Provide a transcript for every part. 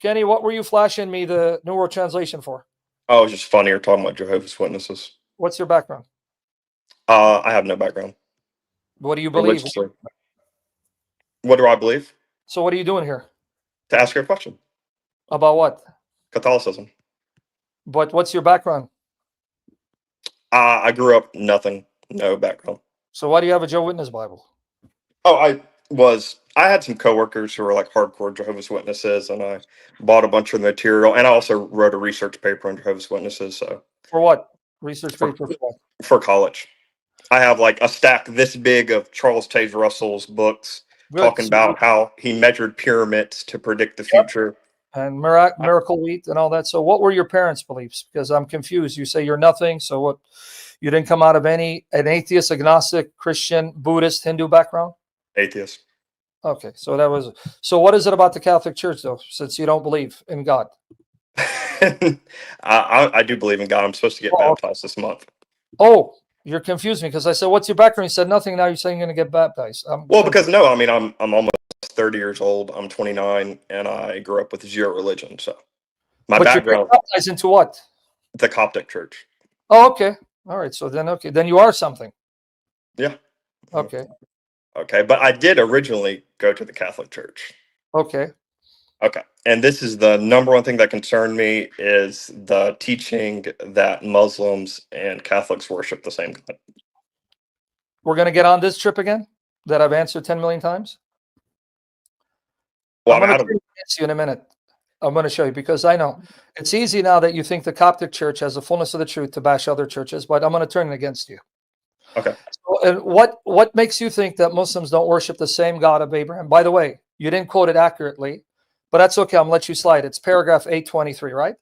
Kenny, what were you flashing me the New World Translation for? Oh, it's just funnier talking about Jehovah's Witnesses. What's your background? I have no background. What do you believe? Religiously. What do I believe? So what are you doing here? To ask you a question. About what? Catholicism. But what's your background? I grew up nothing, no background. So why do you have a Jehovah's Witness Bible? Oh, I had some coworkers who were like hardcore Jehovah's Witnesses, and I bought a bunch of material, and I also wrote a research paper on Jehovah's Witnesses. So For what? Research paper for what? for college, I have like a stack this big of Charles Taze Russell's books Good. talking about how he measured pyramids to predict the future. And miracle wheat and all that. So what were your parents' beliefs? Because I'm confused. You say you're nothing. So what? You didn't come out of an atheist, agnostic, Christian, Buddhist, Hindu background? Atheist. Okay. So what is it about the Catholic Church though, since you don't believe in God? I do believe in God. I'm supposed to get baptized this month. Oh, you're confusing me because I said, what's your background? You said nothing. Now you're saying you're going to get baptized. Well, because no, I mean, I'm almost 30 years old. I'm 29, and I grew up with zero religion. So my background. You're baptized into what? The Coptic Church. Oh, okay. All right. So then you are something. Yeah. Okay. Okay, but I did originally go to the Catholic Church. Okay. Okay, and this is the number one thing that concerned me is the teaching that Muslims and Catholics worship the same God. We're going to get on this trip again that I've answered 10 million times. Well, I'm going to answer you in a minute. I'm going to show you because I know it's easy now that you think the Coptic Church has the fullness of the truth to bash other churches, but I'm going to turn it against you. Okay. So, and what makes you think that Muslims don't worship the same God of Abraham? By the way, you didn't quote it accurately, but that's okay. I'm going to let you slide. It's paragraph 823, right?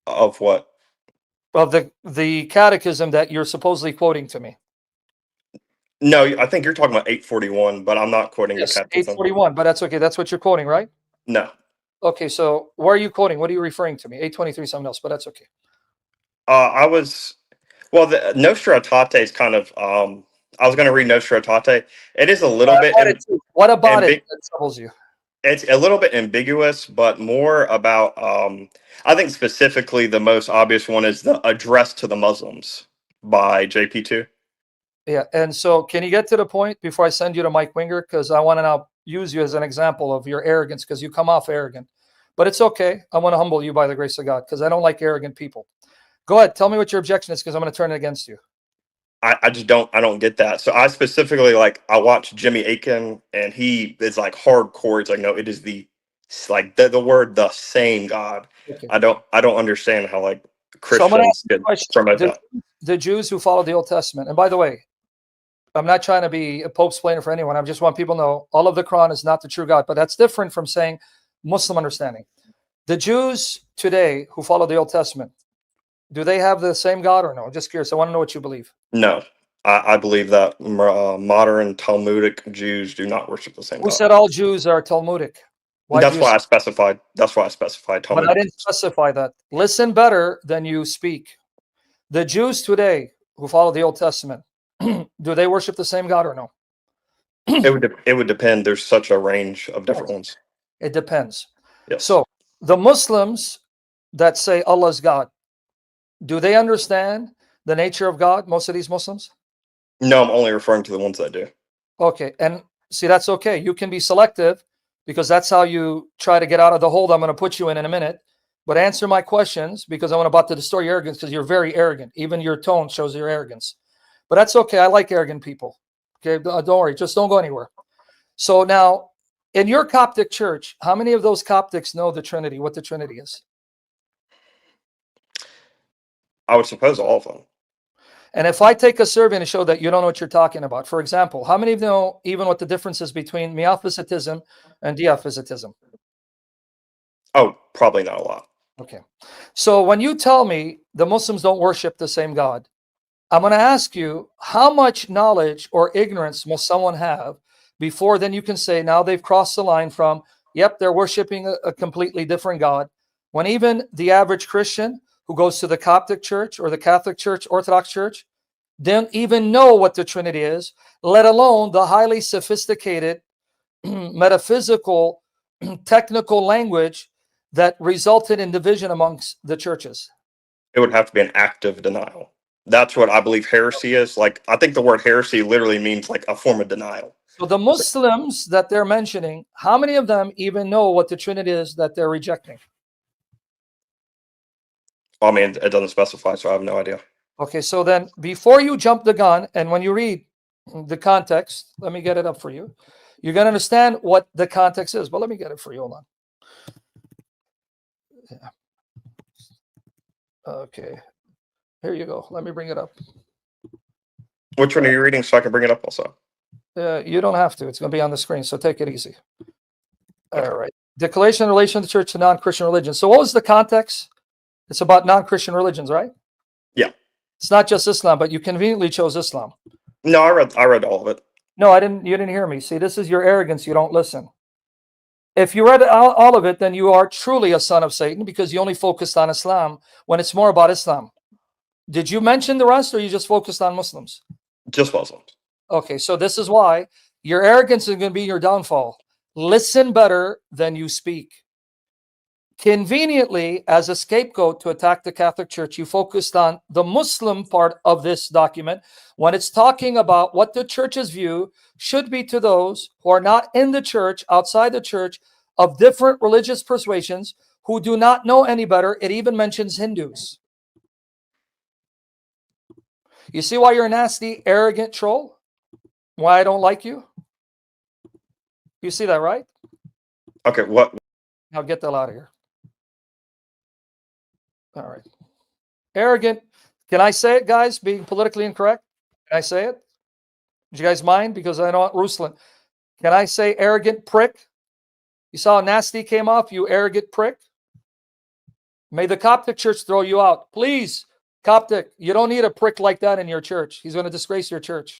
Of what? Of the catechism that you're supposedly quoting to me. No, I think you're talking about 841, but I'm not quoting Yes, the catechism. 841, but that's okay. That's what you're quoting, right? No. Okay, so where are you quoting? What are you referring to me? 823, something else, but that's okay. The Nostra Aetate is kind of, I was going to read Nostra Aetate. It is a little bit. What about it that troubles you? It's a little bit ambiguous, but more about, I think specifically the most obvious one is the Address to the Muslims by JP2. Yeah, and so can you get to the point before I send you to Mike Winger? Because I want to now use you as an example of your arrogance because you come off arrogant. But it's okay. I want to humble you by the grace of God because I don't like arrogant people. Go ahead. Tell me what your objection is because I'm going to turn it against you. I don't get that. So I specifically I watch Jimmy Akin and he is like hardcore. It's like, no, it is the word, the same God. Okay. I don't understand how like Christians get promote that. The Jews who follow the Old Testament. And by the way, I'm not trying to be a Pope's plainer for anyone. I just want people to know all of the Quran is not the true God, but that's different from saying Muslim understanding. The Jews today who follow the Old Testament, do they have the same God or no? Just curious. I want to know what you believe. No, I believe that modern Talmudic Jews do not worship the same God. Who said all Jews are Talmudic? That's why I specified Talmudic. But I didn't specify that. Listen better than you speak. The Jews today who follow the Old Testament, do they worship the same God or no? It would depend. There's such a range of different ones. It depends. Yes. So the Muslims that say Allah is God, do they understand the nature of God, most of these Muslims? No, I'm only referring to the ones that do. Okay, and see, that's okay. You can be selective because that's how you try to get out of the hold I'm going to put you in a minute. But answer my questions because I want about to destroy your arrogance because you're very arrogant. Even your tone shows your arrogance. But that's okay. I like arrogant people. Okay, don't worry. Just don't go anywhere. So now, in your Coptic church, how many of those Coptics know the Trinity, what the Trinity is? I would suppose all of them. And if I take a survey and show that you don't know what you're talking about, for example, how many of you know even what the difference is between Miaphysitism and Diaphysitism? Oh, probably not a lot. Okay. So when you tell me the Muslims don't worship the same God, I'm going to ask you, how much knowledge or ignorance must someone have before then you can say, now they've crossed the line from, yep, they're worshiping a completely different God, when even the average Christian who goes to the Coptic Church or the Catholic Church, Orthodox Church, don't even know what the Trinity is, let alone the highly sophisticated metaphysical technical language that resulted in division amongst the churches? It would have to be an active denial. That's what I believe heresy is. Like, I think the word heresy literally means like a form of denial. So the Muslims that they're mentioning, how many of them even know what the Trinity is that they're rejecting? I mean, it doesn't specify, so I have no idea. Okay, so then before you jump the gun, and when you read the context, let me get it up for you. You're going to understand what the context is, but let me get it for you. Hold on. Yeah. Okay, here you go. Let me bring it up. Which one are you reading so I can bring it up also? You don't have to. It's going to be on the screen, so take it easy. Okay. All right. Declaration in relation to the church to non-Christian religions. So what was the context? It's about non-Christian religions, right? Yeah. It's not just Islam, but you conveniently chose Islam. No, I read all of it. No, I didn't. You didn't hear me. See, this is your arrogance. You don't listen. If you read all of it, then you are truly a son of Satan because you only focused on Islam when it's more about Islam. Did you mention the rest, or you just focused on Muslims? Just Muslims. Okay, so this is why your arrogance is going to be your downfall. Listen better than you speak. Conveniently, as a scapegoat to attack the Catholic Church, you focused on the Muslim part of this document when it's talking about what the church's view should be to those who are not in the church, outside the church, of different religious persuasions, who do not know any better. It even mentions Hindus. You see why you're a nasty, arrogant troll? Why I don't like you? You see that, right? Okay, what? Now get the hell out of here. All right. Arrogant. Can I say it, guys? Being politically incorrect? Can I say it? Do you guys mind? Because I know Ruslan. Can I say arrogant prick? You saw how nasty came off, you arrogant prick? May the Coptic Church throw you out. Please, Coptic, you don't need a prick like that in your church. He's going to disgrace your church.